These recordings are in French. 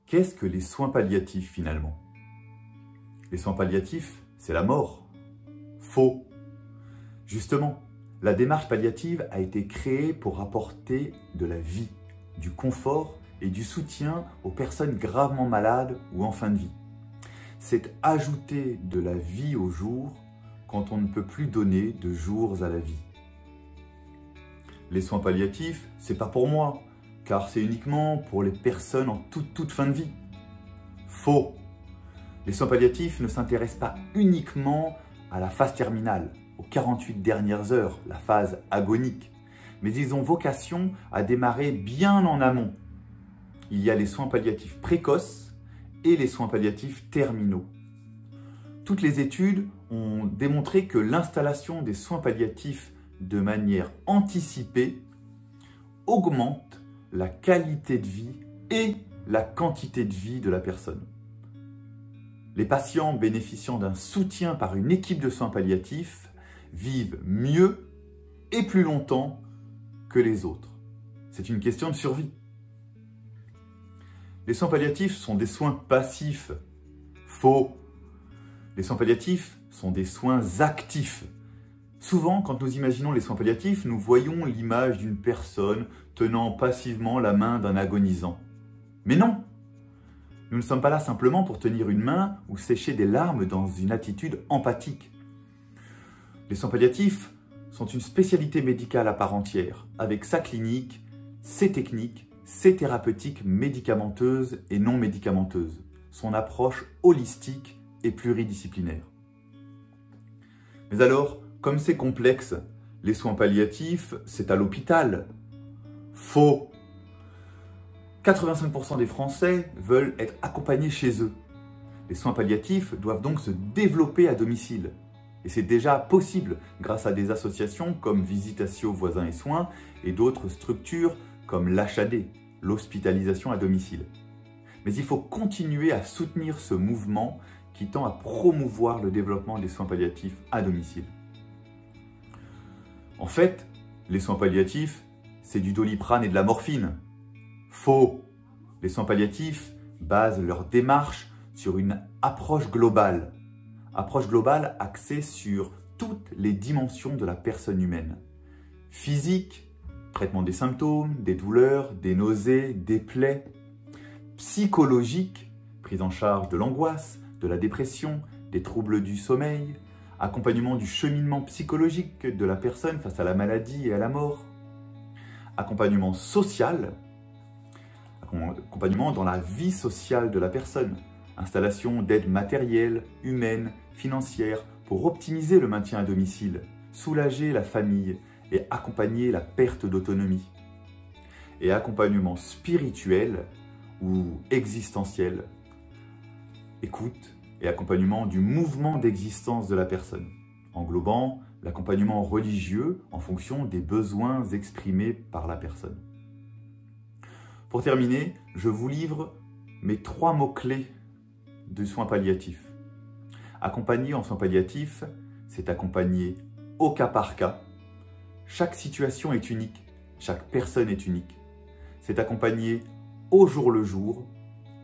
Qu'est-ce que les soins palliatifs finalement? Les soins palliatifs, c'est la mort. Faux. Justement, la démarche palliative a été créée pour apporter de la vie, du confort et du soutien aux personnes gravement malades ou en fin de vie. C'est ajouter de la vie au jour quand on ne peut plus donner de jours à la vie. Les soins palliatifs, c'est pas pour moi, car c'est uniquement pour les personnes en toute fin de vie. Faux. Les soins palliatifs ne s'intéressent pas uniquement à la phase terminale, aux 48 dernières heures, la phase agonique, mais ils ont vocation à démarrer bien en amont. Il y a les soins palliatifs précoces et les soins palliatifs terminaux. Toutes les études ont démontré que l'installation des soins palliatifs de manière anticipée augmente la qualité de vie et la quantité de vie de la personne. Les patients bénéficiant d'un soutien par une équipe de soins palliatifs vivent mieux et plus longtemps que les autres. C'est une question de survie. Les soins palliatifs sont des soins passifs. Faux. Les soins palliatifs sont des soins actifs. Souvent, quand nous imaginons les soins palliatifs, nous voyons l'image d'une personne tenant passivement la main d'un agonisant. Mais non! Nous ne sommes pas là simplement pour tenir une main ou sécher des larmes dans une attitude empathique. Les soins palliatifs sont une spécialité médicale à part entière, avec sa clinique, ses techniques, ses thérapeutiques médicamenteuses et non médicamenteuses, son approche holistique et pluridisciplinaire. Mais alors, comme c'est complexe, les soins palliatifs, c'est à l'hôpital. Faux. 85% des Français veulent être accompagnés chez eux. Les soins palliatifs doivent donc se développer à domicile. Et c'est déjà possible grâce à des associations comme Visitatio Voisins et Soins et d'autres structures comme l'HAD, l'hospitalisation à domicile. Mais il faut continuer à soutenir ce mouvement qui tend à promouvoir le développement des soins palliatifs à domicile. En fait, les soins palliatifs, c'est du Doliprane et de la morphine. Faux. Les soins palliatifs basent leur démarche sur une approche globale. Approche globale axée sur toutes les dimensions de la personne humaine. Physique, traitement des symptômes, des douleurs, des nausées, des plaies. Psychologique, prise en charge de l'angoisse, de la dépression, des troubles du sommeil, accompagnement du cheminement psychologique de la personne face à la maladie et à la mort. Accompagnement social, accompagnement dans la vie sociale de la personne, installation d'aides matérielles, humaines, financières pour optimiser le maintien à domicile, soulager la famille et accompagner la perte d'autonomie. Et accompagnement spirituel ou existentiel, écoute et accompagnement du mouvement d'existence de la personne, englobant l'accompagnement religieux en fonction des besoins exprimés par la personne. Pour terminer, je vous livre mes 3 mots-clés du soin palliatif. Accompagner en soins palliatifs, c'est accompagner au cas par cas. Chaque situation est unique, chaque personne est unique. C'est accompagner au jour le jour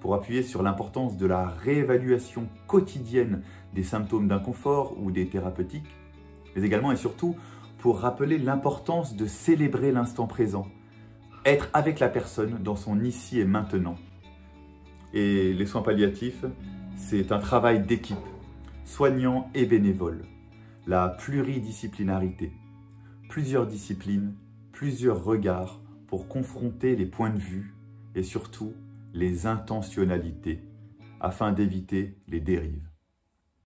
pour appuyer sur l'importance de la réévaluation quotidienne des symptômes d'inconfort ou des thérapeutiques, mais également et surtout pour rappeler l'importance de célébrer l'instant présent, être avec la personne dans son ici et maintenant. Et les soins palliatifs, c'est un travail d'équipe, soignants et bénévoles, la pluridisciplinarité, plusieurs disciplines, plusieurs regards pour confronter les points de vue et surtout les intentionnalités afin d'éviter les dérives.